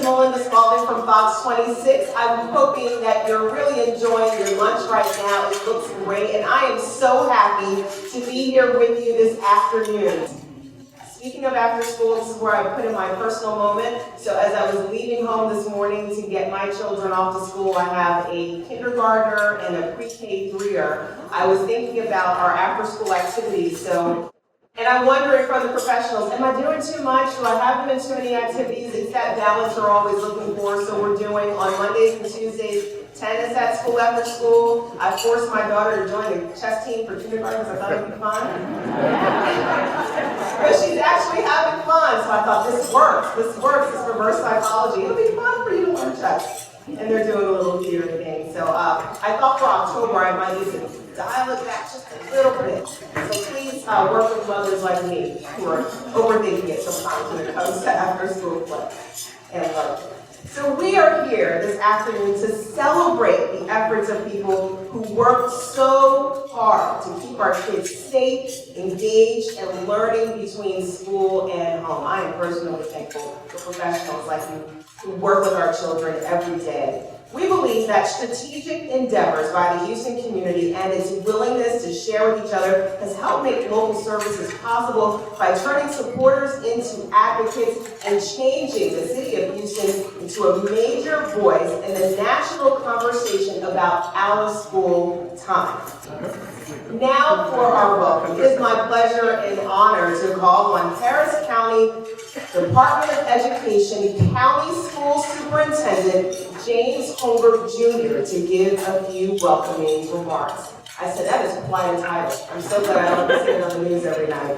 Melinda Spalding from Fox 26. I'm hoping that you're really enjoying your lunch right now. It looks great, and I am so happy to be here with you this afternoon. Speaking of after school, this is where I put in my personal moment. So as I was leaving home this morning to get my children off to school, I have a kindergartner and a pre-K 3-er. I was thinking about our after school activities. And I'm wondering from the professionals, am I doing too much? Do I have them in too many activities? It's that balance we're always looking for. So we're doing on Mondays and Tuesdays tennis at school after school. I forced my daughter to join the chess team for kindergarten because I thought it would be fun. But she's actually having fun, so I thought this works. This reverse psychology. It'll be fun for you to learn chess. And they're doing a little theater thing. So I thought for October I might need to dial it back just a little bit. So please work with mothers like me who are overthinking it sometimes when it comes to after school play and learning. So we are here this afternoon to celebrate the efforts of people who work so hard to keep our kids safe, engaged, and learning between school and home. I am personally thankful for professionals like you who work with our children every day. We believe that strategic endeavors by the Houston community and its willingness to share with each other has helped make local services possible by turning supporters into advocates and changing the city of Houston into a major voice in the national conversation about out-of-school time. Now for our welcome. It is my pleasure and honor to call on Harris County Department of Education County School Superintendent James Holbert Jr. to give a few welcoming remarks. I said that is quite a title. I'm so glad I don't see it on the news every night.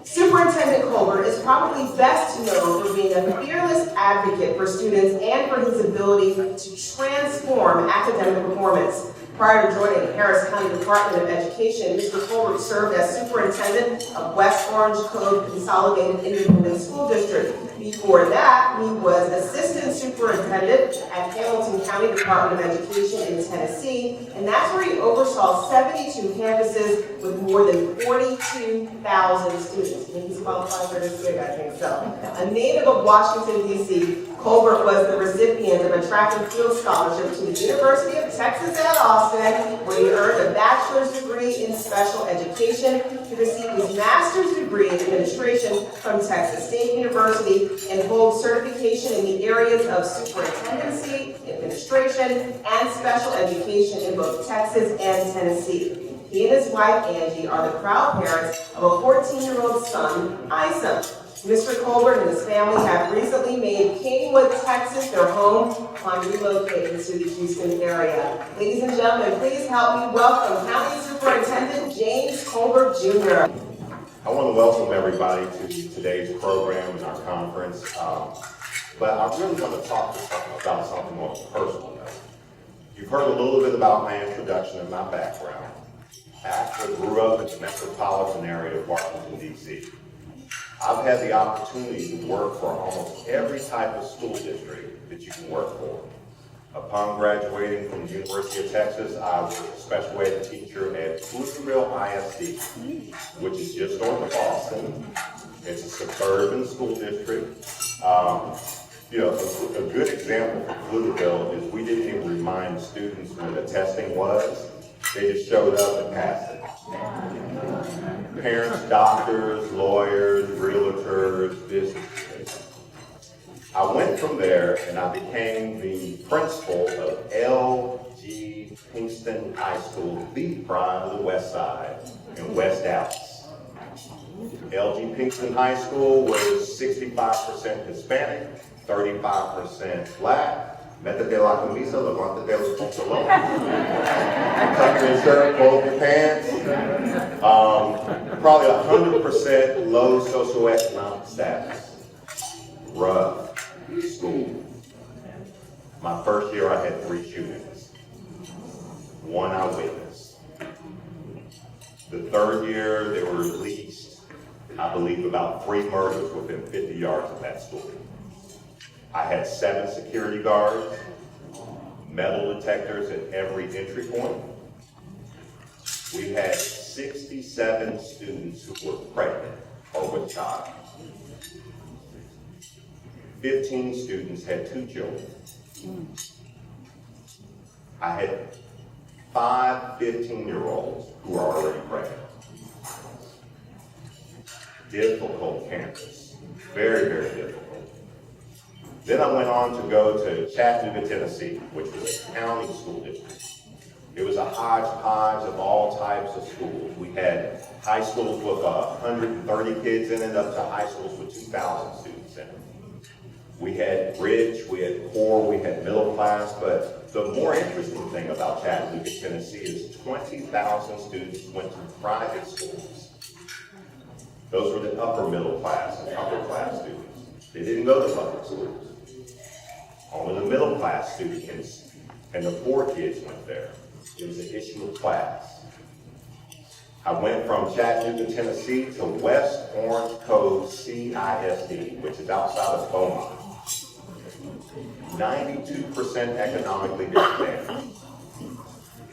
Superintendent Colbert is probably best known for being a fearless advocate for students and for his ability to transform academic performance. Prior to joining the Harris County Department of Education, Mr. Colbert served as superintendent of West Orange Cove Consolidated Independent School District. Before that, he was assistant superintendent at Hamilton County Department of Education in Tennessee, and that's where he oversaw 72 campuses with more than 42,000 students. He's qualified for this gig, I think so. A native of Washington, D.C., Colbert was the recipient of a track and field scholarship to the University of Texas at Austin, where he earned a bachelor's degree in special education. He received his master's degree in administration from Texas State University and holds certification in the areas of superintendency, administration, and special education in both Texas and Tennessee. He and his wife, Angie, are the proud parents of a 14-year-old son, Isa. Mr. Colbert and his family have recently made Kingwood, Texas their home upon relocating to the Houston area. Ladies and gentlemen, please help me welcome County Superintendent James Colbert Jr. I want to welcome everybody to today's program and our conference, but I really want to talk about something on a personal note. You've heard a little bit about my introduction and my background. I actually grew up in the metropolitan area of Washington, D.C. I've had the opportunity to work for almost every type of school district that you can work for. Upon graduating from the University of Texas, I was a special ed teacher at Pflugerville ISD, which is just north of Austin. It's a suburban school district. A good example for Pflugerville is we didn't even remind students when the testing was. They just showed up and passed it. Parents, doctors, lawyers, realtors, businesses. I went from there and I became the principal of L.G. Pinkston High School, the pride of the West Side in West Dallas. L.G. Pinkston High School was 65% Hispanic, 35% Black. Métete la camisa, levántate los pantalones. Tuck your shirt, fold your pants. Probably 100% low socioeconomic status. Rough school. My first year I had 3 shootings. 1 I witnessed. The third year there were at least, I believe, about 3 murders within 50 yards of that school. I had 7 security guards, metal detectors at every entry point. We had 67 students who were pregnant or with child. 15 students had 2 children. I had 5 15-year-olds who are already pregnant. Difficult campus, very, very difficult. Then I went on to go to Chattanooga, Tennessee, which was a county school district. It was a hodgepodge of all types of schools. We had high schools with 130 kids in it, up to high schools with 2,000 students in it. We had bridge, we had core, we had middle class, but the more interesting thing about Chattanooga, Tennessee is 20,000 students went to private schools. Those were the upper middle class and upper class students. They didn't go to public schools. Only the middle class students and the poor kids went there. It was an issue of class. I went from Chattanooga, Tennessee to West Orange Cove CISD, which is outside of Beaumont. 92% economically disadvantaged.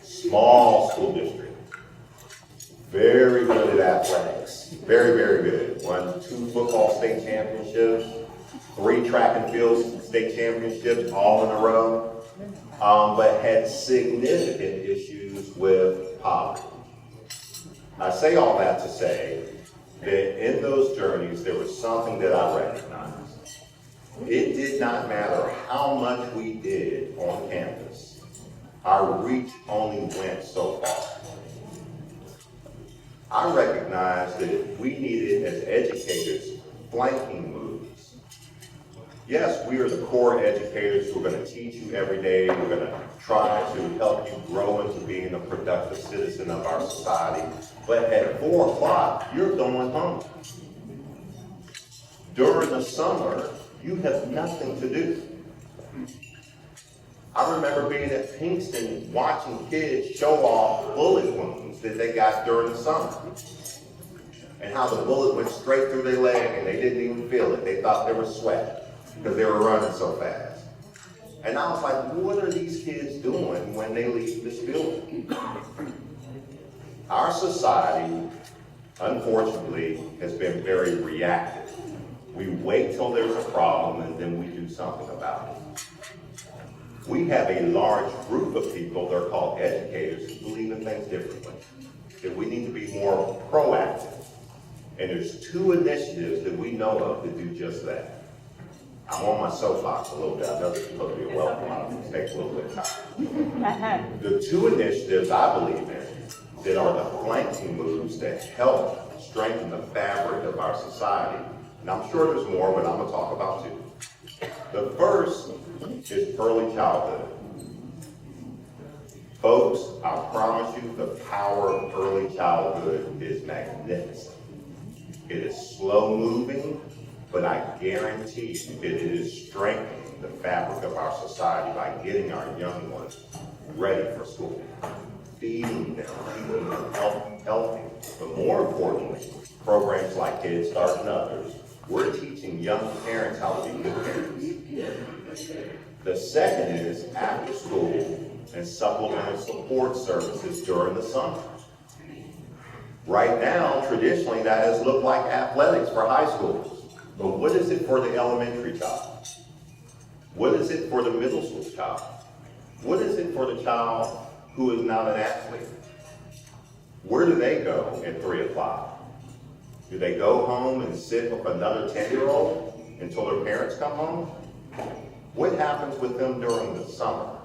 Small school district. Very good at athletics. Very, very good. Won 2 football state championships, 3 track and field state championships, all in a row, but had significant issues with poverty. I say all that to say that in those journeys, there was something that I recognized. It did not matter how much we did on campus. Our reach only went so far. I recognized that we needed, as educators, flanking moves. Yes, we are the core educators who are going to teach you every day. We're going to try to help you grow into being a productive citizen of our society. But at 4 o'clock, you're going home. During the summer, you have nothing to do. I remember being at Pinkston watching kids show off bullet wounds that they got during the summer. And how the bullet went straight through their leg and they didn't even feel it. They thought they were sweating because they were running so fast. And I was like, what are these kids doing when they leave this building? Our society, unfortunately, has been very reactive. We wait till there's a problem and then we do something about it. We have a large group of people, they're called educators, who believe in things differently. That we need to be more proactive. And there's 2 initiatives that we know of that do just that. I'm on my soapbox a little bit. I know this is supposed to be a welcome. It takes a little bit of time. The 2 initiatives I believe in that are the flanking moves that help strengthen the fabric of our society. And I'm sure there's more, but I'm going to talk about 2. The first is early childhood. Folks, I promise you the power of early childhood is magnificent. It is slow moving, but I guarantee you that it is strengthening the fabric of our society by getting our young ones ready for school, feeding them, keeping them healthy. But more importantly, programs like Head Start and others, we're teaching young parents how to be good parents. The second is after school and supplemental support services during the summer. Right now, traditionally, that has looked like athletics for high schools. But what is it for the elementary child? What is it for the middle school child? What is it for the child who is not an athlete? Where do they go at 3 o'clock? Do they go home and sit with another 10-year-old until their parents come home? What happens with them during the summer?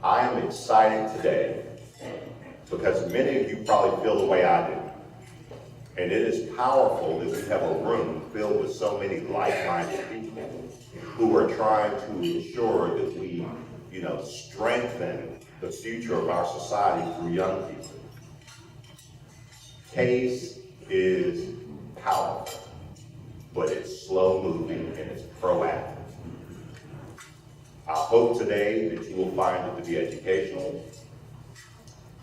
I am excited today because many of you probably feel the way I do. And it is powerful that we have a room filled with so many like-minded people who are trying to ensure that we, strengthen the future of our society through young people. CASE is powerful, but it's slow moving and it's proactive. I hope today that you will find it to be educational.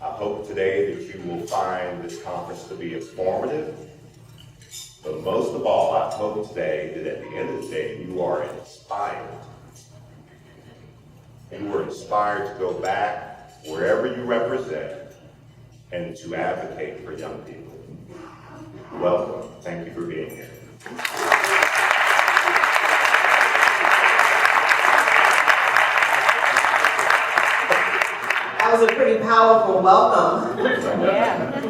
I hope today that you will find this conference to be informative. But most of all, I hope today that at the end of the day, you are inspired. You are inspired to go back wherever you represent and to advocate for young people. Welcome. Thank you for being here. was a pretty powerful welcome. Yeah.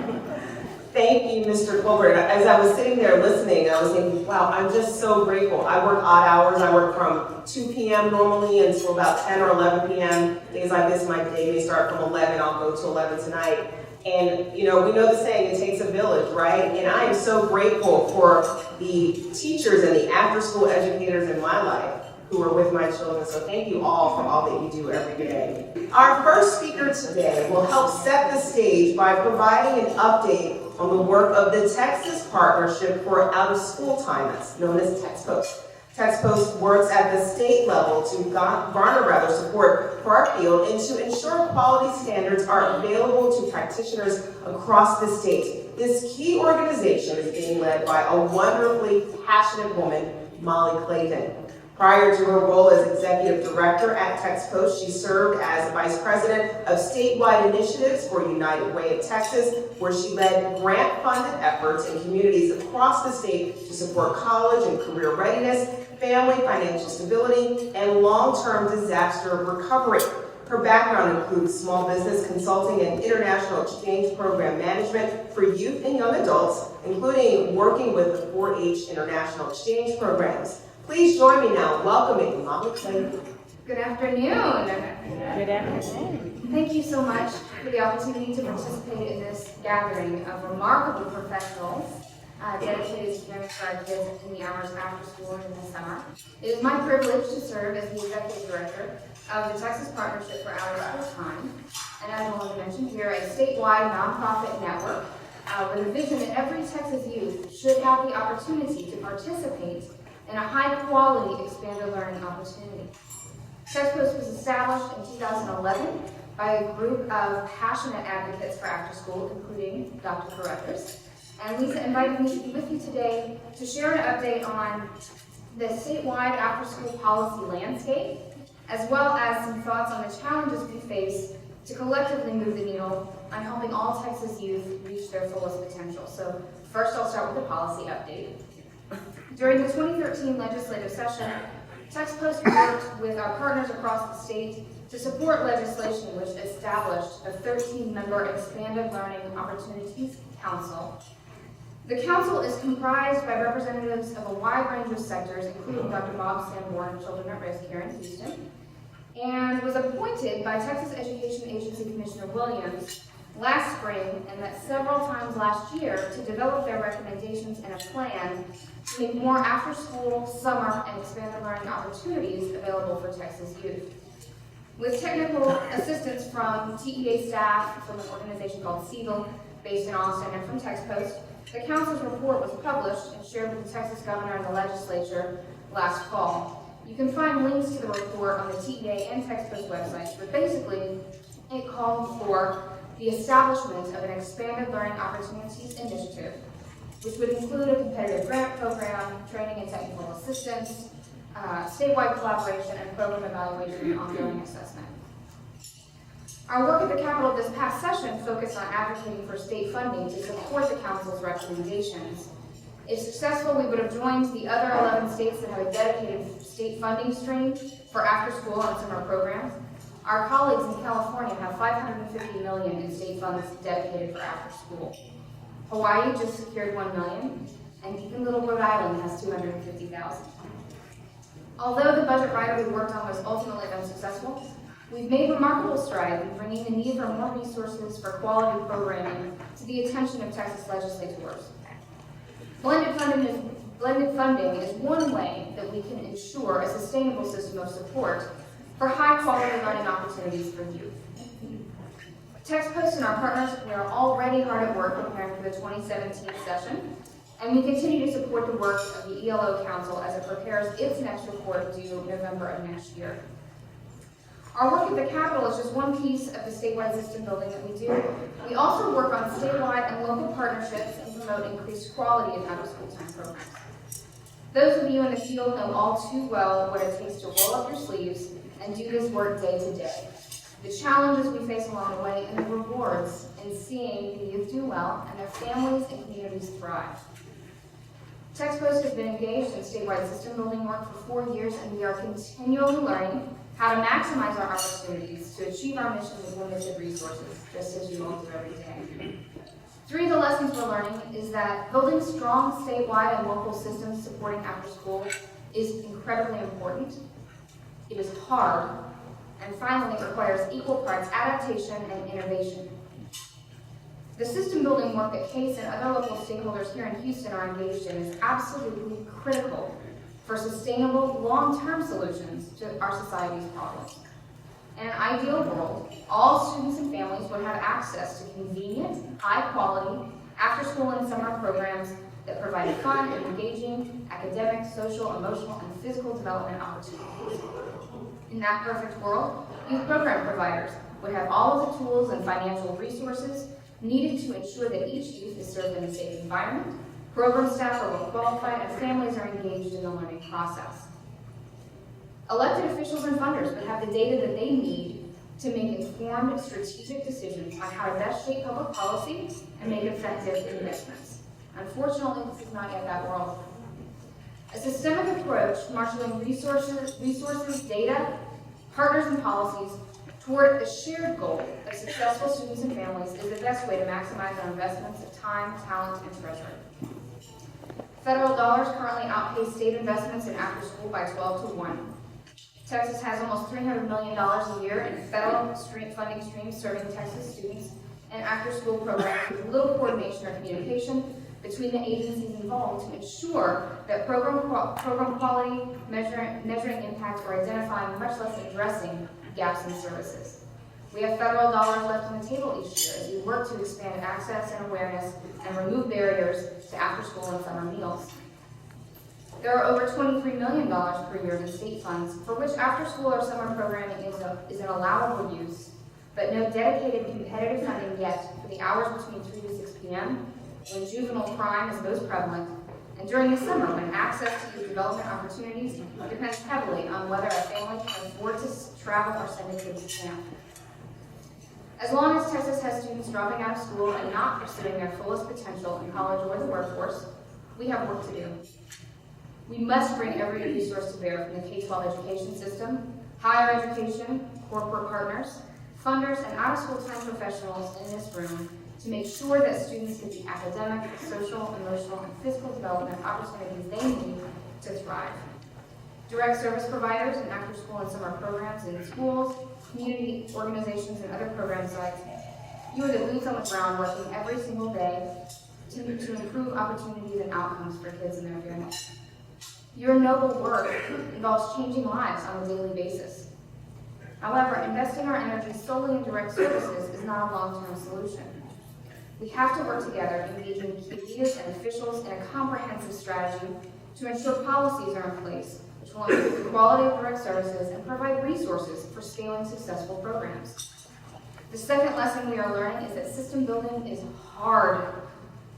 Thank you, Mr. Colbert. As I was sitting there listening, I was thinking, wow, I'm just so grateful. I work odd hours. I work from 2 p.m. normally until about 10 or 11 p.m. Days like this, my day may start from 11. I'll go to 11 tonight. And, you know, we know the saying, it takes a village, right? And I am so grateful for the teachers and the after-school educators in my life who are with my children. So thank you all for all that you do every day. Our first speaker today will help set the stage by providing an update on the work of the Texas Partnership for Out-of-School Time, that's known as TextPost. TextPost works at the state level to garner support for our field and to ensure quality standards are available to practitioners across the state. This key organization is being led by a wonderfully passionate woman, Molly Clayton. Prior to her role as executive director at TextPost, she served as vice president of statewide initiatives for United Way of Texas, where she led grant-funded efforts in communities across the state to support college and career readiness, family financial stability, and long-term disaster recovery. Her background includes small business consulting and international exchange program management for youth and young adults, including working with the 4-H international exchange programs. Please join me now in welcoming Molly Clayton. Good afternoon. Good afternoon. Thank you so much for the opportunity to participate in this gathering of remarkable professionals dedicated to caring for our kids in the hours after school and in the summer. It is my privilege to serve as the executive director of the Texas Partnership for Out-of-School Time. And as Melinda mentioned, we are a statewide nonprofit network with a vision that every Texas youth should have the opportunity to participate in a high-quality expanded learning opportunity. TextPost was established in 2011 by a group of passionate advocates for after-school, including Dr. Carruthers. And Lisa invited me to be with you today to share an update on the statewide after-school policy landscape, as well as some thoughts on the challenges we face to collectively move the needle on helping all Texas youth reach their fullest potential. So first I'll start with the policy update. During the 2013 legislative session, TextPost worked with our partners across the state to support legislation which established a 13-member Expanded Learning Opportunities Council. The council is comprised by representatives of a wide range of sectors, including Dr. Bob Sanborn of Children at Risk here in Houston, and was appointed by Texas Education Agency Commissioner Williams last spring and met several times last year to develop their recommendations and a plan to make more after-school, summer, and expanded learning opportunities available for Texas youth. With technical assistance from TEA staff from an organization called Siegel, based in Austin, and from TextPost, the council's report was published and shared with the Texas governor and the legislature last fall. You can find links to the report on the TEA and TextPost websites, but basically, it called for the establishment of an Expanded Learning Opportunities Initiative, which would include a competitive grant program, training and technical assistance, statewide collaboration, and program evaluation and ongoing assessment. Our work at the Capitol this past session focused on advocating for state funding to support the council's recommendations. If successful, we would have joined the other 11 states that have a dedicated state funding stream for after-school and summer programs. Our colleagues in California have $550 million in state funds dedicated for after-school. Hawaii just secured $1 million, and even little Rhode Island has $250,000. Although the budget rider we worked on was ultimately unsuccessful, we've made remarkable strides in bringing the need for more resources for quality programming to the attention of Texas legislators. Blended funding is one way that we can ensure a sustainable system of support for high-quality learning opportunities for youth. TextPost and our partners, we are already hard at work preparing for the 2017 session, and we continue to support the work of the ELO Council as it prepares its next report due November of next year. Our work at the Capitol is just one piece of the statewide system building that we do. We also work on statewide and local partnerships and promote increased quality in out-of-school time programs. Those of you in the field know all too well what it takes to roll up your sleeves and do this work day to day. The challenges we face along the way and the rewards in seeing the youth do well and their families and communities thrive. TextPost has been engaged in statewide system building work for 4 years, and we are continually learning how to maximize our opportunities to achieve our mission with limited resources, just as you all do every day. 3 of the lessons we're learning is that building strong statewide and local systems supporting after school is incredibly important. It is hard, and finally, it requires equal parts adaptation and innovation. The system building work that CASE and other local stakeholders here in Houston are engaged in is absolutely critical for sustainable, long-term solutions to our society's problems. In an ideal world, all students and families would have access to convenient, high-quality, after-school and summer programs that provide fun and engaging academic, social, emotional, and physical development opportunities. In that perfect world, youth program providers would have all of the tools and financial resources needed to ensure that each youth is served in a safe environment, program staff are well qualified, and families are engaged in the learning process. Elected officials and funders would have the data that they need to make informed, strategic decisions on how to best shape public policy and make effective investments. Unfortunately, this is not yet that world. A systemic approach marshaling resources, data, partners, and policies toward the shared goal of successful students and families is the best way to maximize our investments of time, talent, and treasure. Federal dollars currently outpace state investments in after school by 12 to 1. Texas has almost $300 million a year in federal funding streams serving Texas students and after-school programs with little coordination or communication between the agencies involved to ensure that program quality, measuring impact, or identifying, much less addressing, gaps in services. We have federal dollars left on the table each year as we work to expand access and awareness and remove barriers to after-school and summer meals. There are over $23 million per year in state funds for which after-school or summer programming is an allowable use, but no dedicated competitive funding yet for the hours between 3 to 6 p.m. when juvenile crime is most prevalent, and during the summer when access to youth development opportunities depends heavily on whether a family can afford to travel or send a kid to camp. As long as Texas has students dropping out of school and not pursuing their fullest potential in college or the workforce, we have work to do. We must bring every resource to bear from the K-12 education system, higher education, corporate partners, funders, and out-of-school time professionals in this room to make sure that students get the academic, social, emotional, and physical development opportunities they need to thrive. Direct service providers and after-school and summer programs in schools, community organizations, and other program sites, you are the boots on the ground working every single day to improve opportunities and outcomes for kids and their families. Your noble work involves changing lives on a daily basis. However, investing our energy solely in direct services is not a long-term solution. We have to work together, engaging key leaders and officials in a comprehensive strategy to ensure policies are in place which will improve the quality of direct services and provide resources for scaling successful programs. The second lesson we are learning is that system building is hard.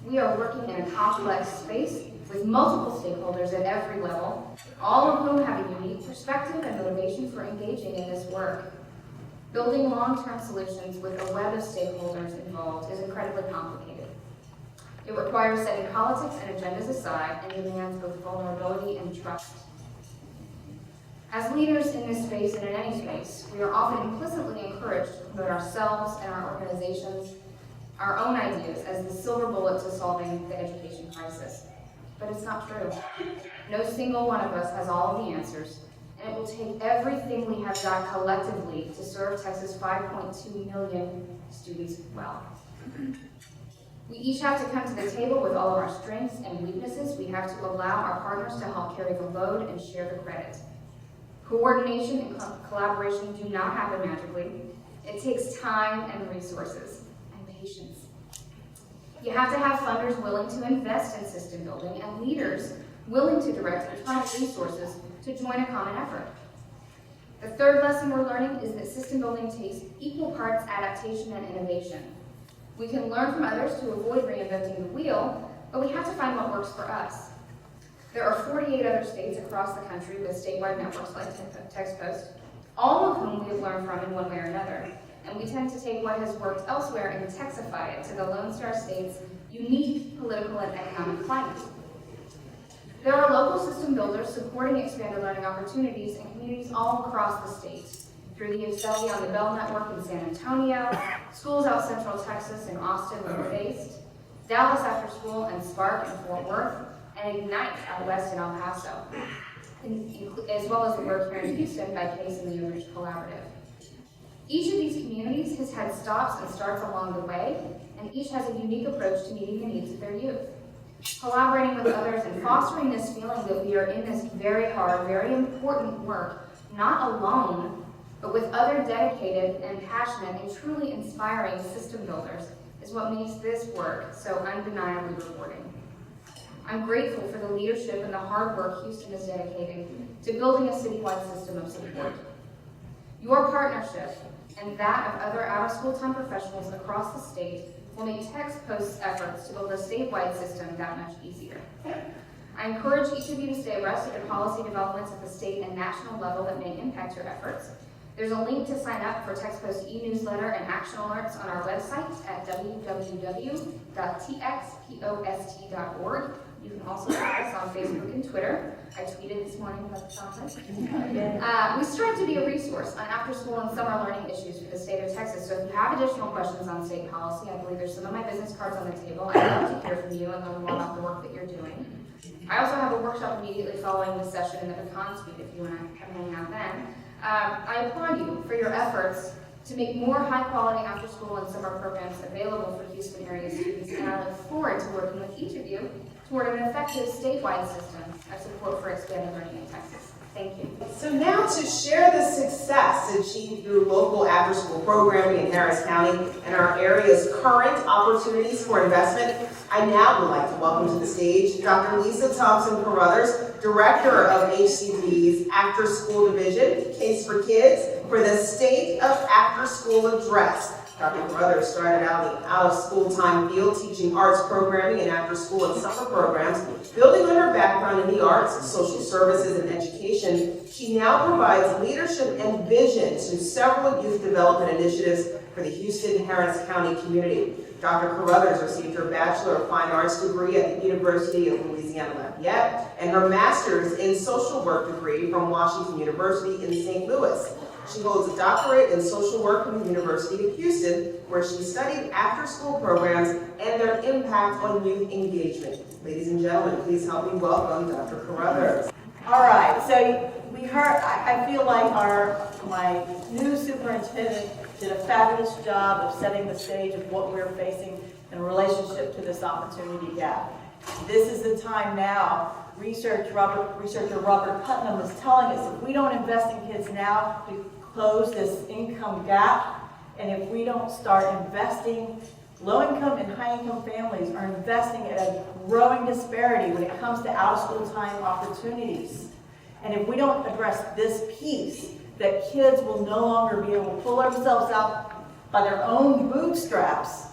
We are working in a complex space with multiple stakeholders at every level, all of whom have a unique perspective and motivation for engaging in this work. Building long-term solutions with a web of stakeholders involved is incredibly complicated. It requires setting politics and agendas aside and demands both vulnerability and trust. As leaders in this space and in any space, we are often implicitly encouraged to promote ourselves and our organizations, our own ideas as the silver bullet to solving the education crisis. But it's not true. No single one of us has all of the answers, and it will take everything we have got collectively to serve Texas' 5.2 million students well. We each have to come to the table with all of our strengths and weaknesses. We have to allow our partners to help carry the load and share the credit. Coordination and collaboration do not happen magically. It takes time and resources and patience. You have to have funders willing to invest in system building and leaders willing to direct internal resources to join a common effort. The third lesson we're learning is that system building takes equal parts adaptation and innovation. We can learn from others to avoid reinventing the wheel, but we have to find what works for us. There are 48 other states across the country with statewide networks like TextPost, all of whom we have learned from in one way or another, and we tend to take what has worked elsewhere and texify it to the Lone Star State's unique political and economic climate. There are local system builders supporting expanded learning opportunities in communities all across the state. through the Excelli on the Bell Network in San Antonio, Schools Out Central Texas in Austin where we're based, Dallas After School and Spark in Fort Worth, and Ignite out west in El Paso, as well as the work here in Houston by Case and the Owners Collaborative. Each of these communities has had stops and starts along the way, and each has a unique approach to meeting the needs of their youth. Collaborating with others and fostering this feeling that we are in this very hard, very important work, not alone, but with other dedicated and passionate and truly inspiring system builders is what makes this work so undeniably rewarding. I'm grateful for the leadership and the hard work Houston is dedicating to building a citywide system of support. Your partnership and that of other out-of-school time professionals across the state will make TextPost's efforts to build a statewide system that much easier. I encourage each of you to stay abreast of the policy developments at the state and national level that may impact your efforts. There's a link to sign up for TextPost e-newsletter and action alerts on our website at www.txpost.org. You can also find us on Facebook and Twitter. I tweeted this morning about the content. We strive to be a resource on after-school and summer learning issues for the state of Texas. So if you have additional questions on state policy, I believe there's some of my business cards on the table. I'd love to hear from you and learn more about the work that you're doing. I also have a workshop immediately following this session in the Pecan Suite if you want to come hang out then. I applaud you for your efforts to make more high-quality after-school and summer programs available for Houston area students, and I look forward to working with each of you toward an effective statewide system of support for expanded learning in Texas. Thank you. So now to share the success achieved through local after-school programming in Harris County and our area's current opportunities for investment, I now would like to welcome to the stage Dr. Lisa Thompson-Carruthers, Director of HCD's After School Division, Case for Kids, for the State of After School Address. Dr. Carruthers started out in the out-of-school time field teaching arts programming and after-school and summer programs. Building on her background in the arts, social services, and education, she now provides leadership and vision to several youth development initiatives for the Houston-Harris County community. Dr. Carruthers received her Bachelor of Fine Arts degree at the University of Louisiana Lafayette and her Master's in Social Work degree from Washington University in St. Louis. She holds a doctorate in social work from the University of Houston, where she studied after-school programs and their impact on youth engagement. Ladies and gentlemen, please help me welcome Dr. Carruthers. All right, so we heard, I feel like my new superintendent did a fabulous job of setting the stage of what we're facing in relationship to this opportunity gap. This is the time now. Researcher Robert Putnam is telling us if we don't invest in kids now, we close this income gap, and if we don't start investing, low-income and high-income families are investing at a growing disparity when it comes to out-of-school time opportunities. And if we don't address this piece, that kids will no longer be able to pull themselves out by their own bootstraps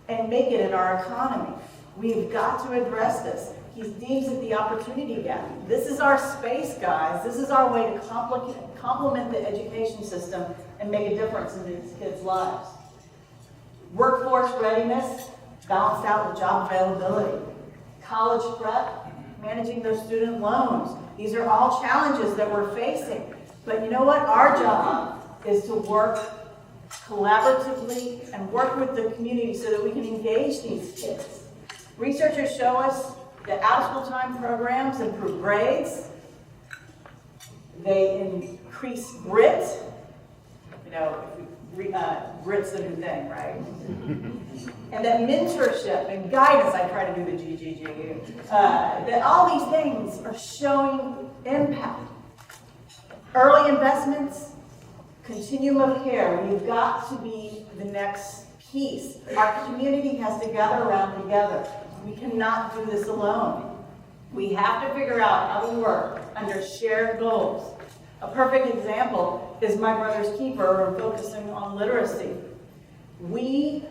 and make it in our economy. We've got to address this. He deems it the opportunity gap. This is our space, guys. This is our way to complement the education system and make a difference in these kids' lives. Workforce readiness balanced out with job availability. College prep, managing those student loans. These are all challenges that we're facing. But you know what? Our job is to work collaboratively and work with the community so that we can engage these kids. Researchers show us that out-of-school time programs improve grades, they increase grit. You know, grit's the new thing, right? And that mentorship and guidance, I try to do the GGG, that all these things are showing impact. Early investments, continuum of care, we've got to be the next piece. Our community has to gather around together. We cannot do this alone. We have to figure out how to work under shared goals. A perfect example is My Brother's Keeper, focusing on literacy. We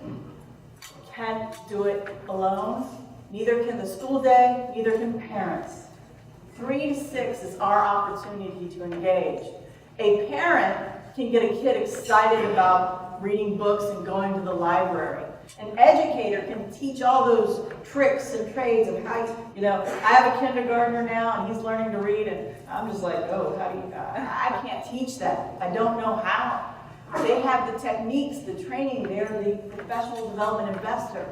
can't do it alone. Neither can the school day, neither can parents. 3 to 6 is our opportunity to engage. A parent can get a kid excited about reading books and going to the library. An educator can teach all those tricks and trades of how, I have a kindergartner now and he's learning to read and I'm just like, oh, how do you, I can't teach that. I don't know how. They have the techniques, the training, they're the professional development investor.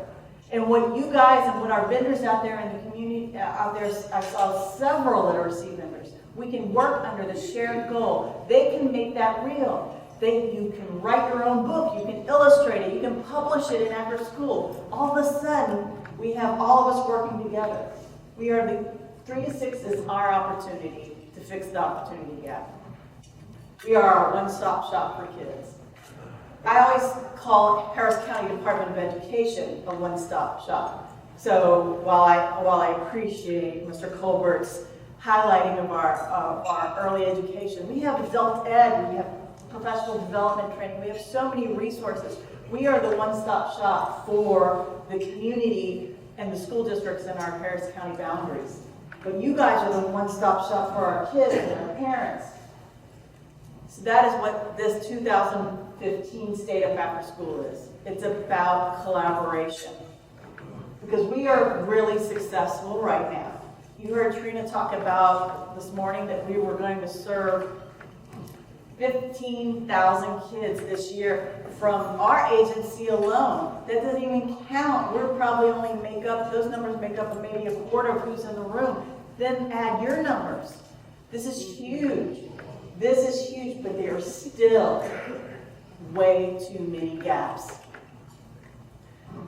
And what you guys and what our vendors out there in the community, out there, I saw several literacy vendors. We can work under the shared goal. They can make that real. You can write your own book, you can illustrate it, you can publish it in after school. All of a sudden, we have all of us working together. We are the 3 to 6 is our opportunity to fix the opportunity gap. We are our one-stop shop for kids. I always call Harris County Department of Education a one-stop shop. So while I appreciate Mr. Colbert's highlighting of our early education, we have adult ed, we have professional development training, we have so many resources. We are the one-stop shop for the community and the school districts in our Harris County boundaries. But you guys are the one-stop shop for our kids and our parents. So that is what this 2015 State Up After School is. It's about collaboration. Because we are really successful right now. You heard Trina talk about this morning that we were going to serve 15,000 kids this year from our agency alone. That doesn't even count. We're probably only those numbers make up maybe a quarter of who's in the room. Then add your numbers. This is huge. This is huge, but there are still way too many gaps.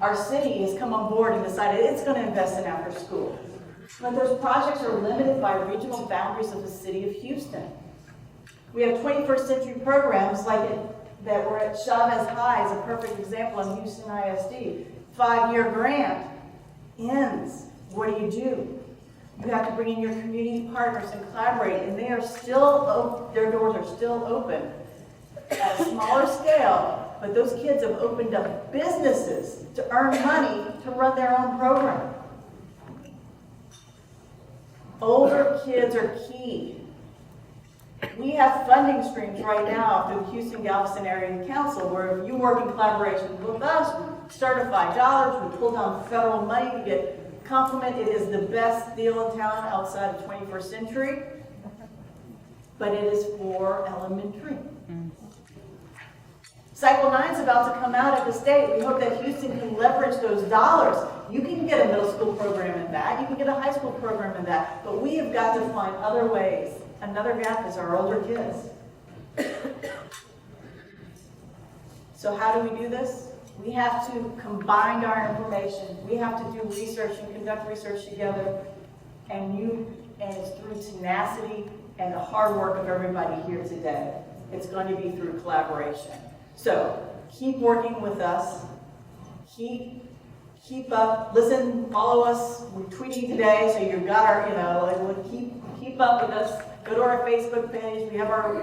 Our city has come on board and decided it's going to invest in after school. But those projects are limited by regional boundaries of the city of Houston. We have 21st century programs that were at Chavez High is a perfect example in Houston ISD. 5-year grant ends. What do? You have to bring in your community partners and collaborate, and they are still, their doors are still open at a smaller scale, but those kids have opened up businesses to earn money to run their own program. Older kids are key. We have funding streams right now through the Houston-Galveston Area Council where if you work in collaboration with us, we certify dollars, we pull down federal money to get compliment. It is the best deal in town outside of 21st century, but it is for elementary. Cycle 9 is about to come out at the state. We hope that Houston can leverage those dollars. You can get a middle school program in that. You can get a high school program in that. But we have got to find other ways. Another gap is our older kids. So how do we do this? We have to combine our information. We have to do research and conduct research together. And it's through tenacity and the hard work of everybody here today. It's going to be through collaboration. So keep working with us. Keep up. Listen, follow us. We're tweeting today, so you've got our, keep up with us. Go to our Facebook page. We have our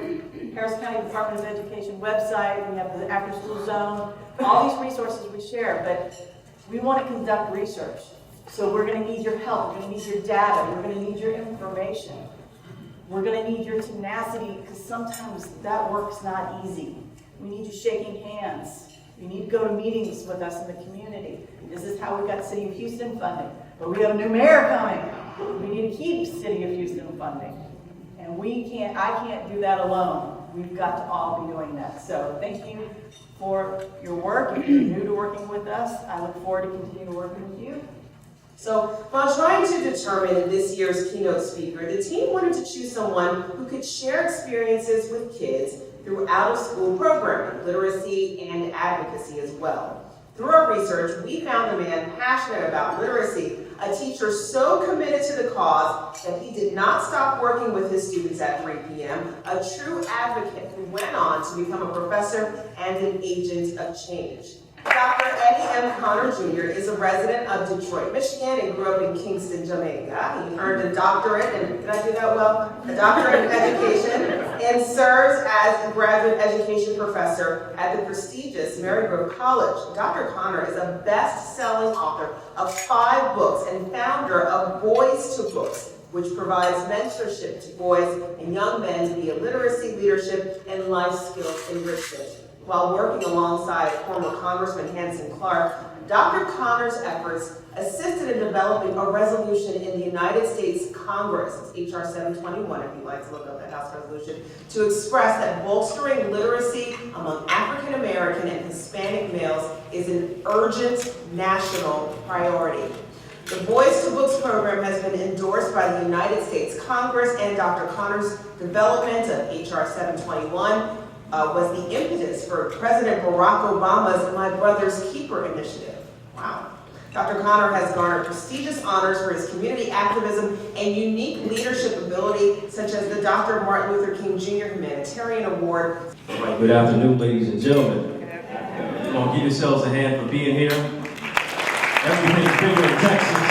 Harris County Department of Education website. We have the After School Zone. All these resources we share, but we want to conduct research. So we're going to need your help. We're going to need your data. We're going to need your information. We're going to need your tenacity because sometimes that work's not easy. We need you shaking hands. You need to go to meetings with us in the community. This is how we got City of Houston funding. But we have a new mayor coming. We need to keep City of Houston funding. And I can't do that alone. We've got to all be doing that. So thank you for your work. If you're new to working with us, I look forward to continuing working with you. So while trying to determine this year's keynote speaker, the team wanted to choose someone who could share experiences with kids through out-of-school programming, literacy, and advocacy as well. Through our research, we found a man passionate about literacy, a teacher so committed to the cause that he did not stop working with his students at 3 p.m., a true advocate who went on to become a professor and an agent of change. Dr. Eddie M. Connor Jr. is a resident of Detroit, Michigan, and grew up in Kingston, Jamaica. He earned a doctorate, and did I do that well? A doctorate in education, and serves as a graduate education professor at the prestigious Marygrove College. Dr. Connor is a best-selling author of 5 books and founder of Boys to Books, which provides mentorship to boys and young men via literacy, leadership, and life skills enrichment. while working alongside former Congressman Hanson Clark, Dr. Connor's efforts assisted in developing a resolution in the United States Congress, it's HR 721 if you'd like to look up that House resolution, to express that bolstering literacy among African American and Hispanic males is an urgent national priority. The Boys to Books program has been endorsed by the United States Congress, and Dr. Connor's development of HR 721 was the impetus for President Barack Obama's My Brother's Keeper initiative. Wow. Dr. Connor has garnered prestigious honors for his community activism and unique leadership ability, such as the Dr. Martin Luther King Jr. Humanitarian Award. Good afternoon, ladies and gentlemen. Come on, give yourselves a hand for being here. Everything's bigger in Texas.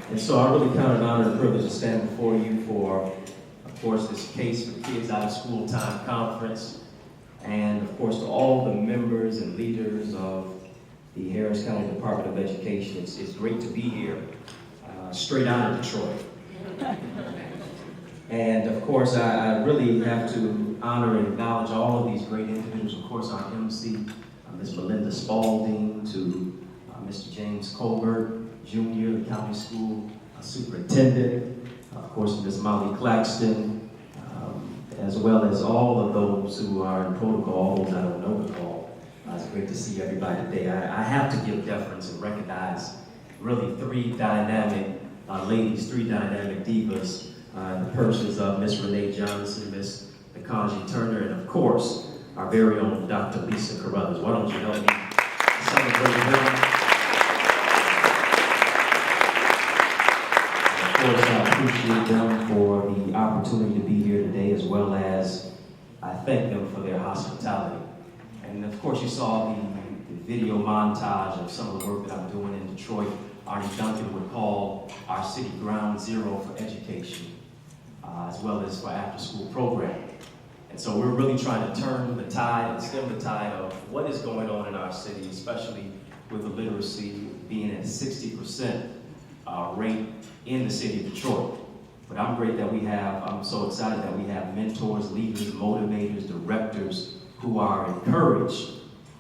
And so I really count it an honor and privilege to stand before you for, of course, this Case for Kids Out of School Time conference. And of course, to all the members and leaders of the Harris County Department of Education. It's great to be here, straight out of Detroit. And of course, I really have to honor and acknowledge all of these great individuals. Of course, our MC, Ms. Melinda Spalding, to Mr. James Colbert Jr., the county school superintendent, of course, Ms. Molly Claxton, as well as all of those who are in protocol, all those I don't know at all. It's great to see everybody today. I have to give deference and recognize really three dynamic ladies, three dynamic divas, the persons of Miss Renee Johnson, Miss Nakanji Turner, and of course, our very own Dr. Lisa Carruthers. Why don't you help me celebrate them? Of course, I appreciate them for the opportunity to be here today, as well as I thank them for their hospitality. And of course, you saw the video montage of some of the work that I'm doing in Detroit. Arnie Duncan would call our city ground zero for education, as well as for after-school programming. And so we're really trying to turn the tide and stem the tide of what is going on in our city, especially with the literacy being at 60% rate in the city of Detroit. But I'm so excited that we have mentors, leaders, motivators, directors who are encouraged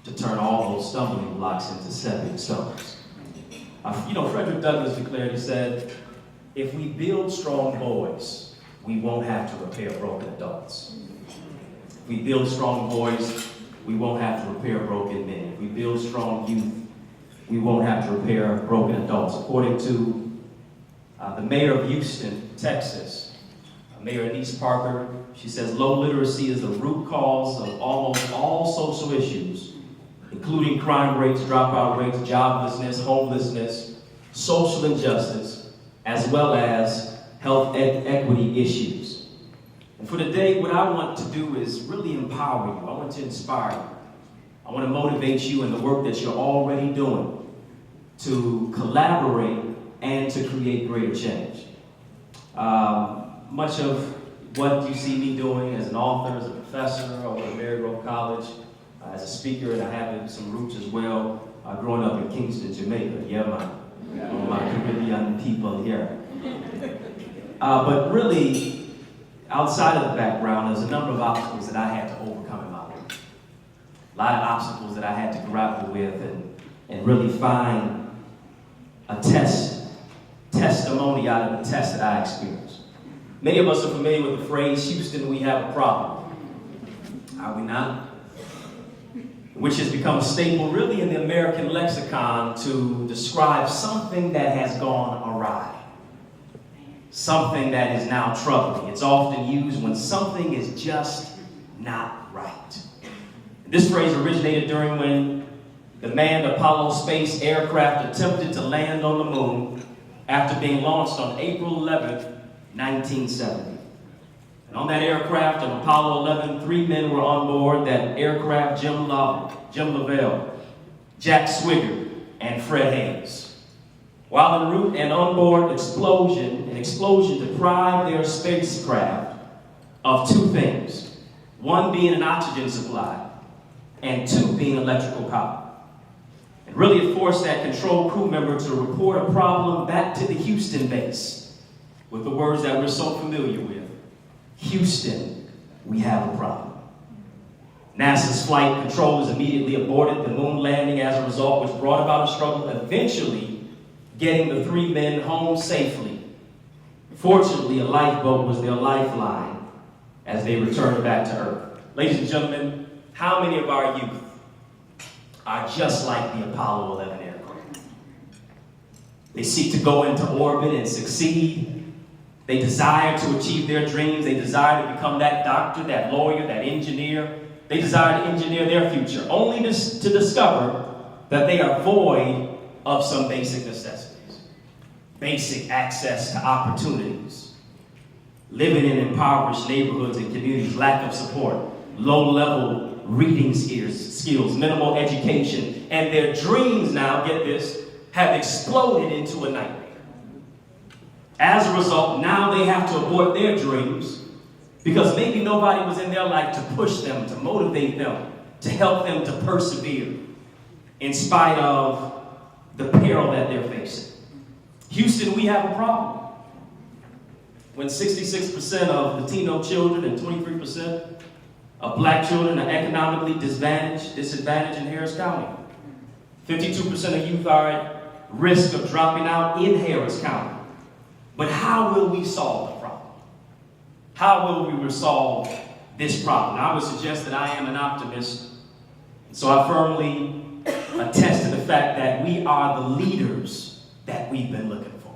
to turn all those stumbling blocks into stepping stones. Frederick Douglass declared, he said, if we build strong boys, we won't have to repair broken adults. If we build strong boys, we won't have to repair broken men. If we build strong youth, we won't have to repair broken adults. According to the mayor of Houston, Texas, Mayor Anise Parker, she says low literacy is the root cause of almost all social issues, including crime rates, dropout rates, joblessness, homelessness, social injustice, as well as health equity issues. And for today, what I want to do is really empower you. I want to inspire you. I want to motivate you in the work that you're already doing to collaborate and to create greater change. Much of what you see me doing as an author, as a professor over at Marygrove College, as a speaker, and I have some roots as well, growing up in Kingston, Jamaica. Yeah, my Caribbean people here. But really, outside of the background, there's a number of obstacles that I had to overcome in my life. A lot of obstacles that I had to grapple with and really find a testimony out of the test that I experienced. Many of us are familiar with the phrase, Houston, we have a problem. Are we not? Which has become a staple really in the American lexicon to describe something that has gone awry. Something that is now troubling. It's often used when something is just not right. This phrase originated during when the manned Apollo space aircraft attempted to land on the moon after being launched on April 11th, 1970. And on that aircraft of Apollo 11, 3 men were on board that aircraft: Jim Lovell, Jack Swigert, and Fred Hayes. While en route, an onboard explosion deprived their spacecraft of two things. One being an oxygen supply, and two being electrical power. And really it forced that control crew member to report a problem back to the Houston base with the words that we're so familiar with. Houston, we have a problem. NASA's flight controllers immediately aborted the moon landing as a result, which brought about a struggle, eventually getting the 3 men home safely. Fortunately, a lifeboat was their lifeline as they returned back to Earth. Ladies and gentlemen, how many of our youth are just like the Apollo 11 aircraft? They seek to go into orbit and succeed. They desire to achieve their dreams. They desire to become that doctor, that lawyer, that engineer. They desire to engineer their future, only to discover that they are void of some basic necessities. Basic access to opportunities. Living in impoverished neighborhoods and communities, lack of support, low-level reading skills, minimal education, and their dreams now, get this, have exploded into a nightmare. As a result, now they have to abort their dreams because maybe nobody was in their life to push them, to motivate them, to help them to persevere in spite of the peril that they're facing. Houston, we have a problem. When 66% of Latino children and 23% of black children are economically disadvantaged in Harris County. 52% of youth are at risk of dropping out in Harris County. But how will we solve the problem? How will we resolve this problem? I would suggest that I am an optimist, so I firmly attest to the fact that we are the leaders that we've been looking for.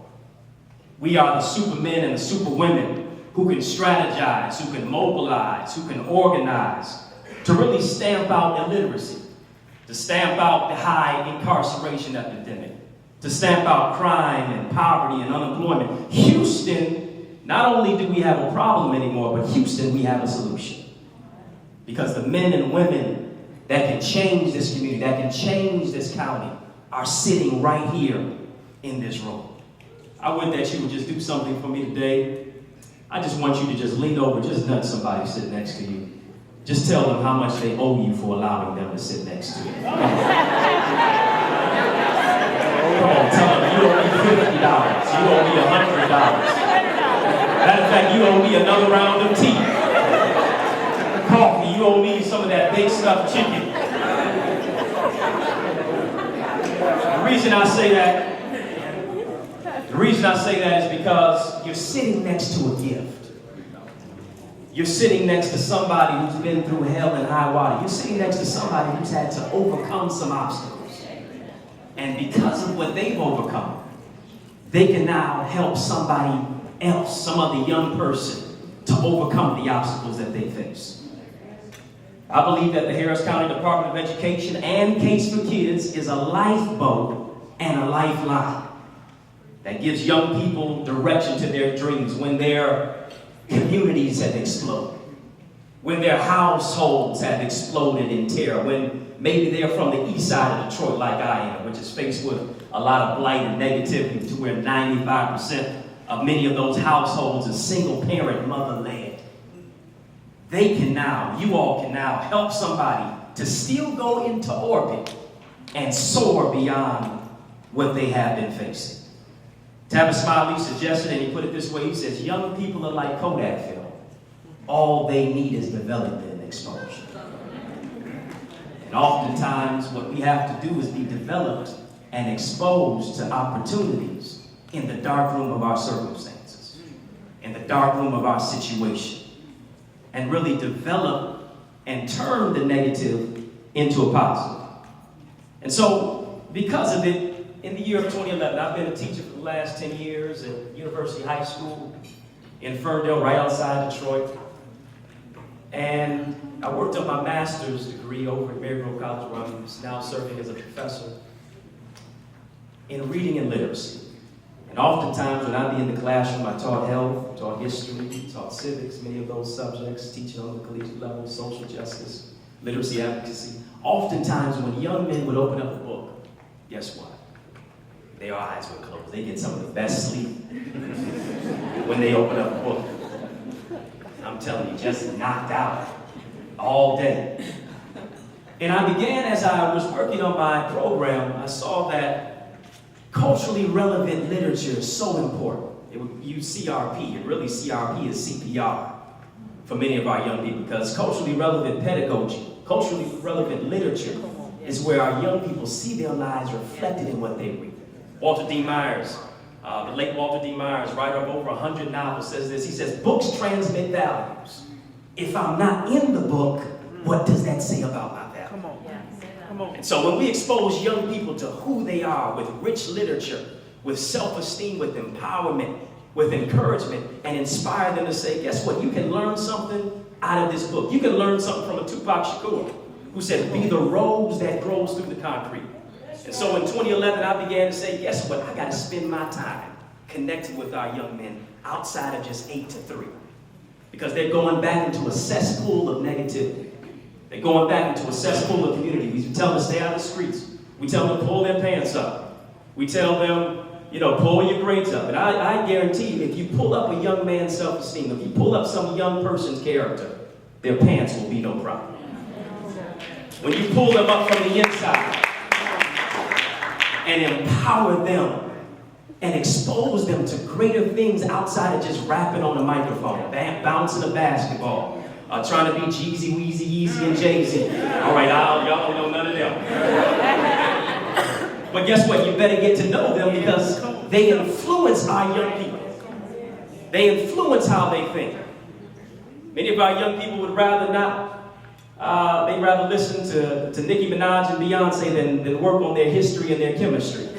We are the supermen and the superwomen who can strategize, who can mobilize, who can organize to really stamp out illiteracy, to stamp out the high incarceration epidemic, to stamp out crime and poverty and unemployment. Houston, not only do we have a problem anymore, but Houston, we have a solution. Because the men and women that can change this community, that can change this county, are sitting right here in this room. I would that you would just do something for me today. I just want you to just lean over, just nudge somebody sitting next to you. Just tell them how much they owe you for allowing them to sit next to you. Come on, tell them you owe me $50. You owe me $100. Matter of fact, you owe me another round of tea. Coffee, you owe me some of that baked stuffed chicken. The reason I say that is because you're sitting next to a gift. You're sitting next to somebody who's been through hell and high water. You're sitting next to somebody who's had to overcome some obstacles. And because of what they've overcome, they can now help somebody else, some other young person, to overcome the obstacles that they face. I believe that the Harris County Department of Education and Case for Kids is a lifeboat and a lifeline that gives young people direction to their dreams when their communities have exploded, when their households have exploded in terror, when maybe they're from the east side of Detroit like I am, which is faced with a lot of blight and negativity, to where 95% of many of those households are single-parent, mother-led. They can now, you all can now help somebody to still go into orbit and soar beyond what they have been facing. Tavis Smiley suggested, and he put it this way, he says, young people are like Kodak film. All they need is development and exposure. And oftentimes what we have to do is be developed and exposed to opportunities in the dark room of our circumstances, in the dark room of our situation, and really develop and turn the negative into a positive. And so, because of it, in the year of 2011, I've been a teacher for the last 10 years at University High School in Ferndale, right outside Detroit. And I worked on my master's degree over at Maryville College, where I'm now serving as a professor in reading and literacy. And oftentimes when I'd be in the classroom, I taught health, taught history, taught civics, many of those subjects, teaching on the collegiate level, social justice, literacy advocacy. Oftentimes when young men would open up a book, guess what? Their eyes were closed. They get some of the best sleep when they open up a book. I'm telling you, just knocked out all day. And I began, as I was working on my program, I saw that culturally relevant literature is so important. It would use CRP, and really CRP is CPR for many of our young people, because culturally relevant pedagogy, Culturally relevant literature is where our young people see their lives reflected in what they read. Walter D. Myers, the late Walter D. Myers, writer of over 100 novels, says this. He says, books transmit values. If I'm not in the book, what does that say about my value? Come on. Come on. And so when we expose young people to who they are with rich literature, with self-esteem, with empowerment, with encouragement, and inspire them to say, guess what? You can learn something out of this book. You can learn something from a Tupac Shakur, who said, be the rose that grows through the concrete. And so in 2011, I began to say, guess what? I got to spend my time connecting with our young men outside of just 8 to 3. Because they're going back into a cesspool of negativity. They're going back into a cesspool of community. We tell them to stay out of the streets. We tell them to pull their pants up. We tell them, pull your grades up. And I guarantee you, if you pull up a young man's self-esteem, if you pull up some young person's character, their pants will be no problem. When you pull them up from the inside and empower them and expose them to greater things outside of just rapping on the microphone, bouncing a basketball, trying to be Jeezy, Weezy, Yeezy, and Jay-Z. All right, y'all don't know none of them. But guess what? You better get to know them because they influence our young people. They influence how they think. Many of our young people would rather not, they'd rather listen to Nicki Minaj and Beyonce than work on their history and their chemistry.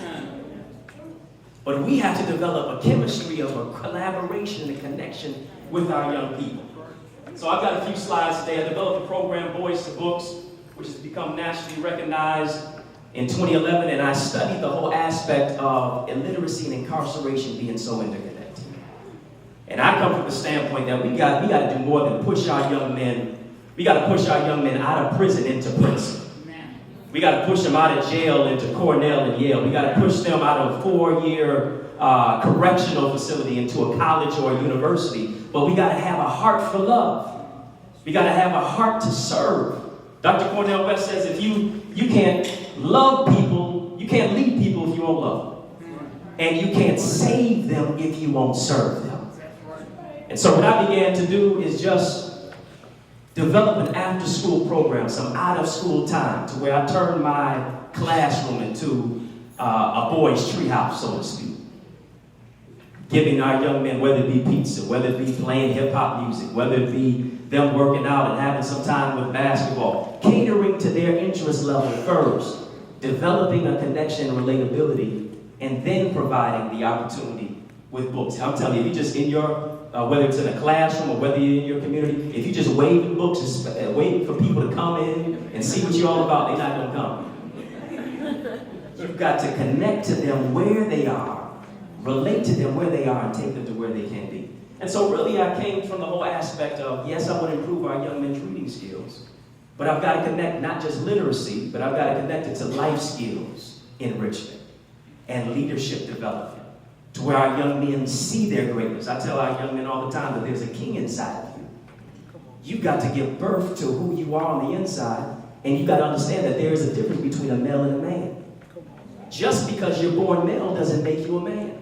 But we have to develop a chemistry of a collaboration and a connection with our young people. So I've got a few slides today. I developed a program, Boys to Books, which has become nationally recognized in 2011, and I studied the whole aspect of illiteracy and incarceration being so interconnected. And I come from the standpoint that we got to do more than push our young men. We got to push our young men out of prison into Princeton. We got to push them out of jail into Cornell and Yale. We got to push them out of a 4-year correctional facility into a college or a university. But we got to have a heart for love. We got to have a heart to serve. Dr. Cornel West says if you can't love people, you can't lead people if you won't love them. And you can't save them if you won't serve them. And so what I began to do is just develop an after-school program, some out-of-school time, to where I turned my classroom into a boys' treehouse, so to speak. Giving our young men, whether it be pizza, whether it be playing hip-hop music, whether it be them working out and having some time with basketball, catering to their interest level first, developing a connection and relatability, and then providing the opportunity with books. I'm telling you, if you just in your whether it's in a classroom or whether you're in your community, if you just waving books, waiting for people to come in and see what you're all about, they're not going to come. You've got to connect to them where they are, relate to them where they are, and take them to where they can be. And so really I came from the whole aspect of, yes, I want to improve our young men's reading skills, but I've got to connect not just literacy, but I've got to connect it to life skills enrichment and leadership development, to where our young men see their greatness. I tell our young men all the time that there's a king inside of you. You've got to give birth to who you are on the inside, and you've got to understand that there is a difference between a male and a man. Just because you're born male doesn't make you a man.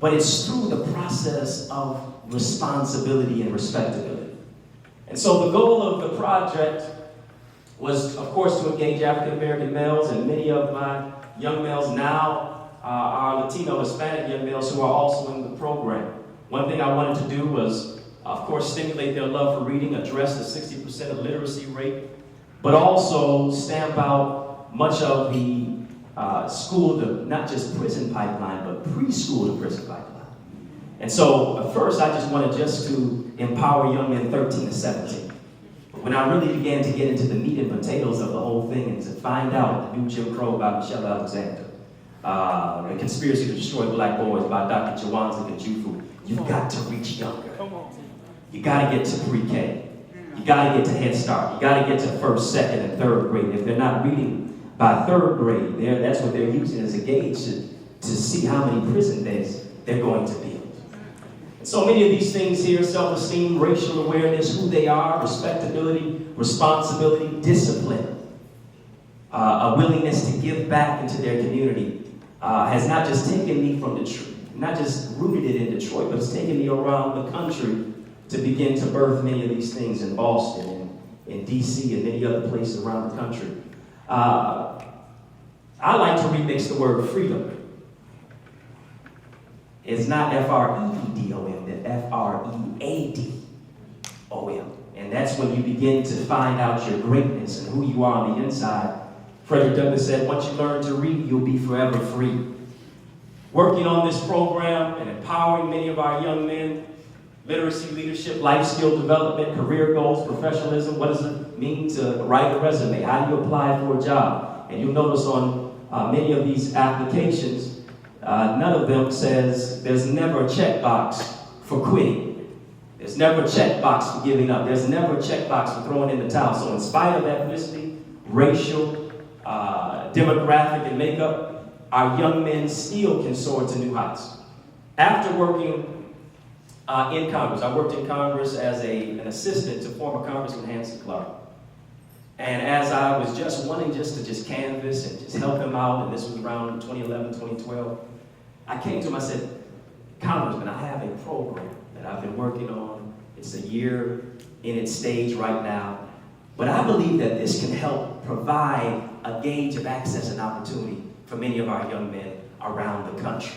But it's through the process of responsibility and respectability. And so the goal of the project was, of course, to engage African American males, and many of my young males now are Latino, Hispanic young males who are also in the program. One thing I wanted to do was, of course, stimulate their love for reading, address the 60% of literacy rate, but also stamp out much of the school to not just prison pipeline, but preschool to prison pipeline. And so first I just wanted just to empower young men 13 to 17. When I really began to get into the meat and potatoes of the whole thing and to find out the new Jim Crow by Michelle Alexander, The Conspiracy to Destroy Black Boys by Dr. Jawanza Kajufu, you've got to reach younger. You got to get to pre-K. You got to get to Head Start. You got to get to first, second, and third grade. If they're not reading by third grade, that's what they're using as a gauge to see how many prison beds they're going to build. And so many of these things here, self-esteem, racial awareness, who they are, respectability, responsibility, discipline, a willingness to give back into their community, has not just taken me from Detroit, not just rooted it in Detroit, but it's taken me around the country to begin to birth many of these things in Boston, in DC and many other places around the country. I like to remix the word freedom. It's not F-R-E-E-D-O-M, but F-R-E-A-D-O-M. And that's when you begin to find out your greatness and who you are on the inside. Frederick Douglass said, once you learn to read, you'll be forever free. Working on this program and empowering many of our young men, literacy, leadership, life skill development, career goals, professionalism. What does it mean to write a resume? How do you apply for a job? And you'll notice on many of these applications, none of them says there's never a checkbox for quitting. There's never a checkbox for giving up. There's never a checkbox for throwing in the towel. So in spite of ethnicity, racial, demographic, and makeup, our young men still can soar to new heights. After working in Congress, I worked in Congress as an assistant to former Congressman Hanson Clark. And as I was just wanting to canvas and just help him out, and this was around 2011, 2012, I came to him, I said, Congressman, I have a program that I've been working on. It's a year in its stage right now. But I believe that this can help provide a gauge of access and opportunity for many of our young men around the country.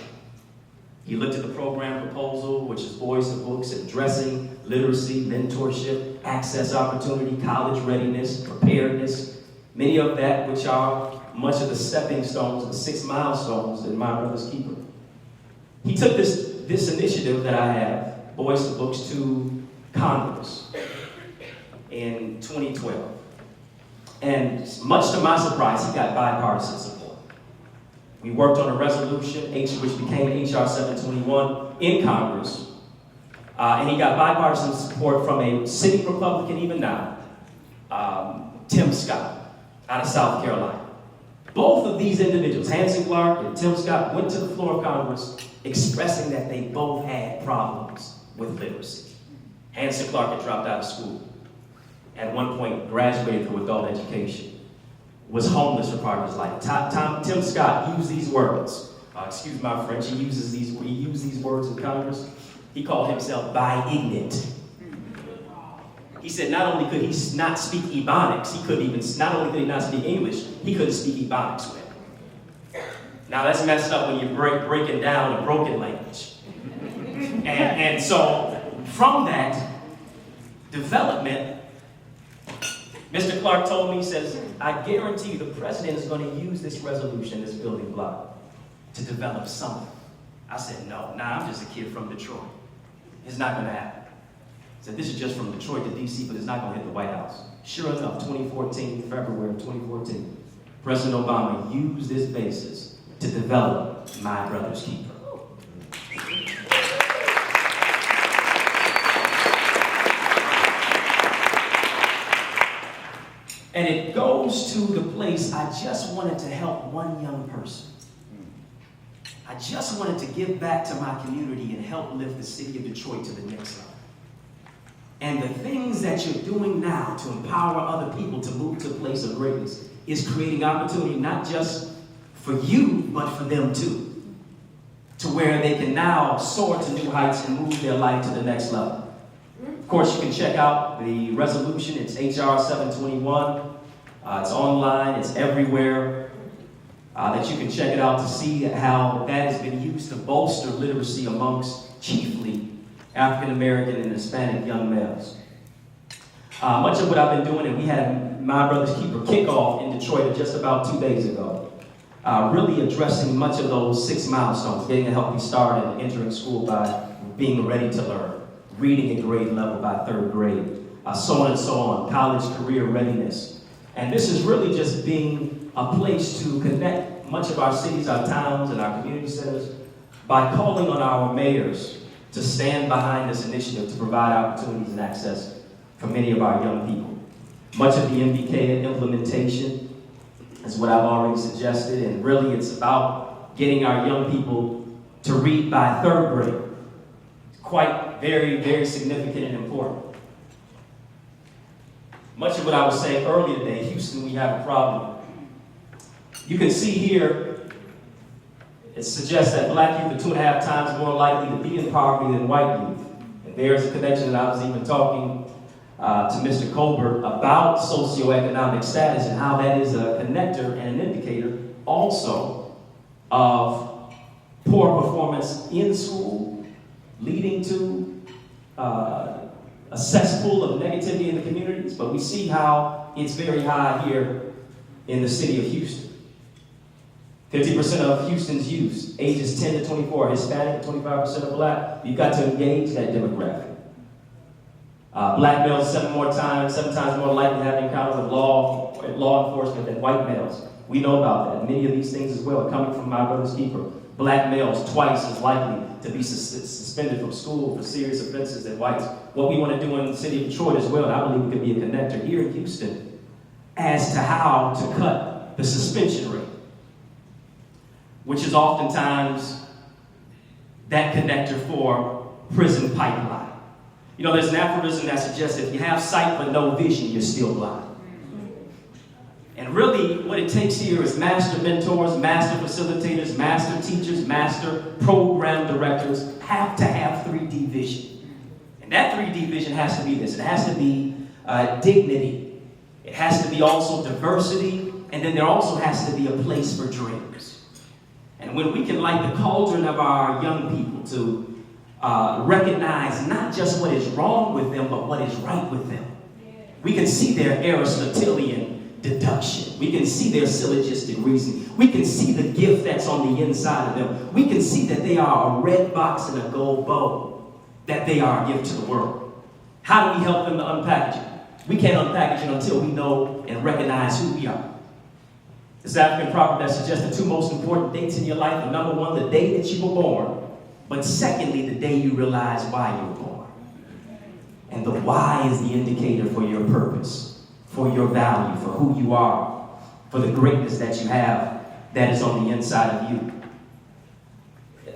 He looked at the program proposal, which is Boys to Books, addressing literacy, mentorship, access opportunity, college readiness, preparedness, many of that which are much of the stepping stones, the 6 milestones in My Brother's Keeper. He took this initiative that I have, Boys to Books, to Congress in 2012. And much to my surprise, he got bipartisan support. We worked on a resolution, which became H.R. 721 in Congress. And he got bipartisan support from a sitting Republican even now, Tim Scott, out of South Carolina. Both of these individuals, Hanson Clark and Tim Scott, went to the floor of Congress expressing that they both had problems with literacy. Hanson Clark had dropped out of school. At one point, graduated through adult education. Was homeless for part of his life. Tim Scott used these words. Excuse my French. He used these words in Congress. He called himself bi-ignorant. He said not only could he not speak Ebonics, not only could he not speak English, he couldn't speak Ebonics with. Now that's messed up when you're breaking down a broken language. And so from that development, Mr. Clark told me, he says, I guarantee you the president is going to use this resolution, this building block, to develop something. I said, no, I'm just a kid from Detroit. It's not going to happen. I said, this is just from Detroit to DC, but it's not going to hit the White House. Sure enough, February of 2014, President Obama used this basis to develop My Brother's Keeper. And it goes to the place I just wanted to help one young person. I just wanted to give back to my community and help lift the city of Detroit to the next level. And the things that you're doing now to empower other people to move to a place of greatness is creating opportunity not just for you, but for them too. To where they can now soar to new heights and move their life to the next level. Of course, you can check out the resolution. It's H.R. 721. It's online. It's everywhere. That you can check it out to see how that has been used to bolster literacy amongst chiefly African American and Hispanic young males. Much of what I've been doing, and we had My Brother's Keeper kickoff in Detroit just about 2 days ago, really addressing much of those 6 milestones, getting a healthy start and entering school by being ready to learn, reading at grade level by 3rd grade, so on and so on, college career readiness. And this is really just being a place to connect much of our cities, our towns, and our community centers by calling on our mayors to stand behind this initiative to provide opportunities and access for many of our young people. Much of the MBK implementation is what I've already suggested, and really it's about getting our young people to read by 3rd grade. Quite very, very significant and important. Much of what I was saying earlier today, Houston, we have a problem. You can see here, it suggests that black youth are 2.5 times more likely to be in poverty than white youth. And there's a connection that I was even talking to Mr. Colbert about socioeconomic status and how that is a connector and an indicator also of poor performance in school, leading to a cesspool of negativity in the communities. But we see how it's very high here in the city of Houston. 50% of Houston's youth, ages 10 to 24, are Hispanic, 25% are black. You've got to engage that demographic. Black males seven times more likely to have encounters with law enforcement than white males. We know about that. Many of these things as well are coming from my brother's keeper. Black males twice as likely to be suspended from school for serious offenses than whites. What we want to do in the city of Detroit as well, and I believe it could be a connector here in Houston, as to how to cut the suspension rate, which is oftentimes that connector for prison pipeline. You know, there's an aphorism that suggests if you have sight but no vision, you're still blind. And really, what it takes here is master mentors, master facilitators, master teachers, master program directors have to have 3D vision. And that 3D vision has to be this. It has to be dignity. It has to be also diversity. And then there also has to be a place for dreams. And when we can light the cauldron of our young people to recognize not just what is wrong with them, but what is right with them. We can see their Aristotelian deduction. We can see their syllogistic reasoning. We can see the gift that's on the inside of them. We can see that they are a red box and a gold bow, that they are a gift to the world. How do we help them to unpackage it? We can't unpackage it until we know and recognize who we are. This African proverb that suggests the two most important dates in your life are, number one, the day that you were born, but secondly, the day you realize why you were born. And the why is the indicator for your purpose, for your value, for who you are, for the greatness that you have that is on the inside of you.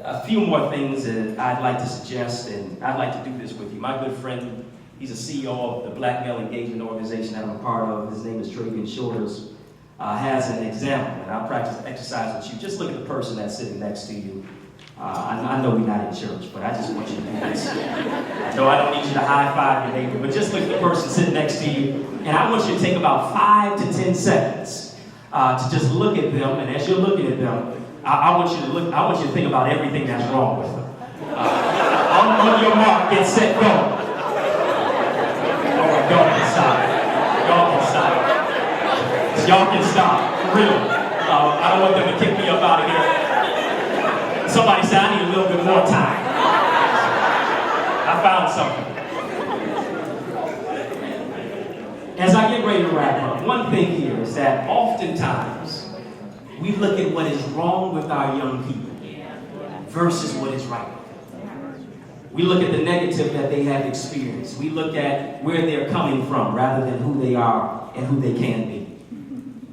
A few more things that I'd like to suggest, and I'd like to do this with you. My good friend, he's a CEO of the Black Male Engagement Organization that I'm a part of. His name is Travian Shoulders. Has an example, and I'll practice exercise with you. Just look at the person that's sitting next to you. I know we're not in church, but I just want you to do this. I know I don't need you to high five your neighbor, but just look at the person sitting next to you, and I want you to take about 5 to 10 seconds to just look at them, and as you're looking at them, I want you to think about everything that's wrong with them. On your mark, get set, go. All right, y'all can stop. Y'all can stop. Y'all can stop, for real. I don't want them to kick me up out of here. Somebody said, I need a little bit more time. I found something. As I get ready to wrap up, one thing here is that oftentimes we look at what is wrong with our young people versus what is right with them. We look at the negative that they have experienced. We look at where they're coming from rather than who they are and who they can be.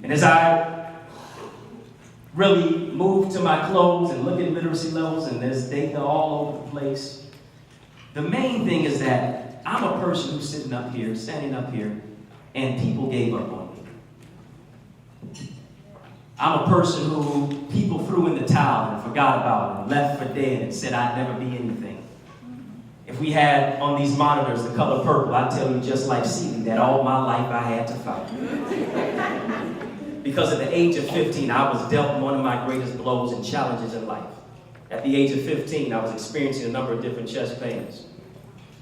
And as I really move to my close and look at literacy levels, and there's data all over the place, the main thing is that I'm a person who's standing up here, and people gave up on me. I'm a person who people threw in the towel and forgot about and left for dead and said I'd never be anything. If we had on these monitors the color purple, I'd tell you just like Celie that all my life I had to fight. Because at the age of 15, I was dealt one of my greatest blows and challenges in life. At the age of 15, I was experiencing a number of different chest pains.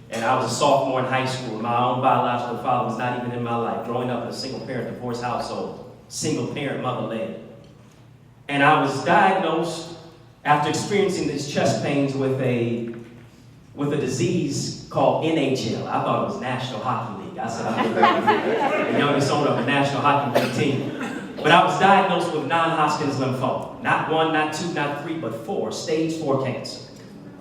And I was a sophomore in high school. My own biological father was not even in my life. Growing up in a single-parent divorce household, single-parent mother-led. And I was diagnosed after experiencing these chest pains with a disease called NHL. I thought it was National Hockey League. I said, I'm the youngest owner of a National Hockey League team. But I was diagnosed with non-Hodgkin's lymphoma. Not 1, not 2, not 3, but 4. Stage 4 cancer.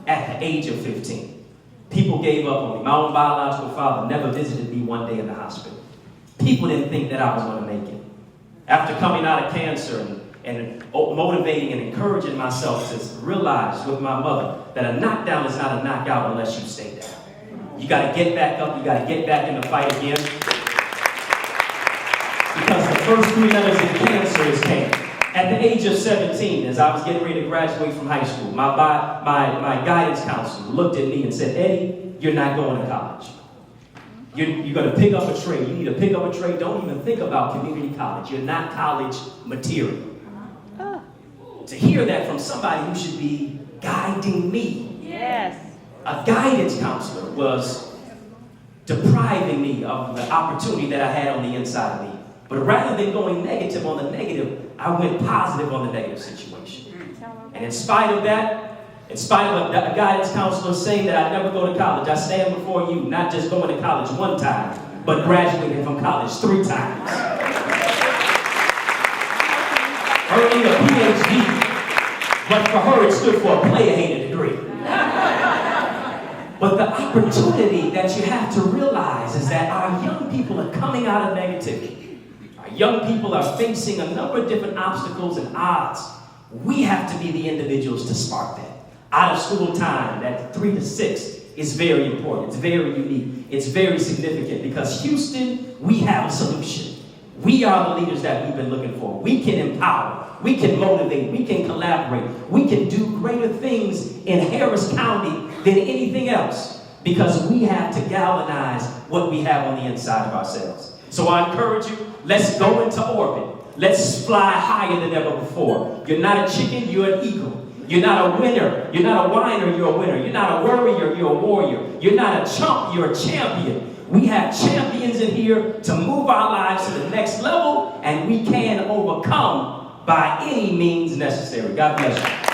At the age of 15. People gave up on me. My own biological father never visited me one day in the hospital. People didn't think that I was going to make it. After coming out of cancer and motivating and encouraging myself to realize with my mother that a knockdown is not a knockout unless you stay down. You got to get back up. You got to get back in the fight again. Because the first 3 letters of cancer is cancer. At the age of 17, as I was getting ready to graduate from high school, my guidance counselor looked at me and said, Eddie, you're not going to college. You're going to pick up a trade. You need to pick up a trade. Don't even think about community college. You're not college material. To hear that from somebody who should be guiding me, Yes. a guidance counselor, was depriving me of the opportunity that I had on the inside of me. But rather than going negative on the negative, I went positive on the negative situation. And in spite of that, in spite of a guidance counselor saying that I'd never go to college, I stand before you not just going to college one time, but graduating from college 3 times. Earning a PhD, but for her it stood for a player-hater degree. But the opportunity that you have to realize is that our young people are coming out of negativity. Our young people are facing a number of different obstacles and odds. We have to be the individuals to spark that. Out of school time, that 3 to 6, is very important. It's very unique. It's very significant because Houston, we have a solution. We are the leaders that we've been looking for. We can empower. We can motivate. We can collaborate. We can do greater things in Harris County than anything else because we have to galvanize what we have on the inside of ourselves. So I encourage you, let's go into orbit. Let's fly higher than ever before. You're not a chicken, you're an eagle. You're not a winner, you're not a whiner, you're a winner. You're not a worrier, you're a warrior. You're not a chump, you're a champion. We have champions in here to move our lives to the next level, and we can overcome by any means necessary. God bless you.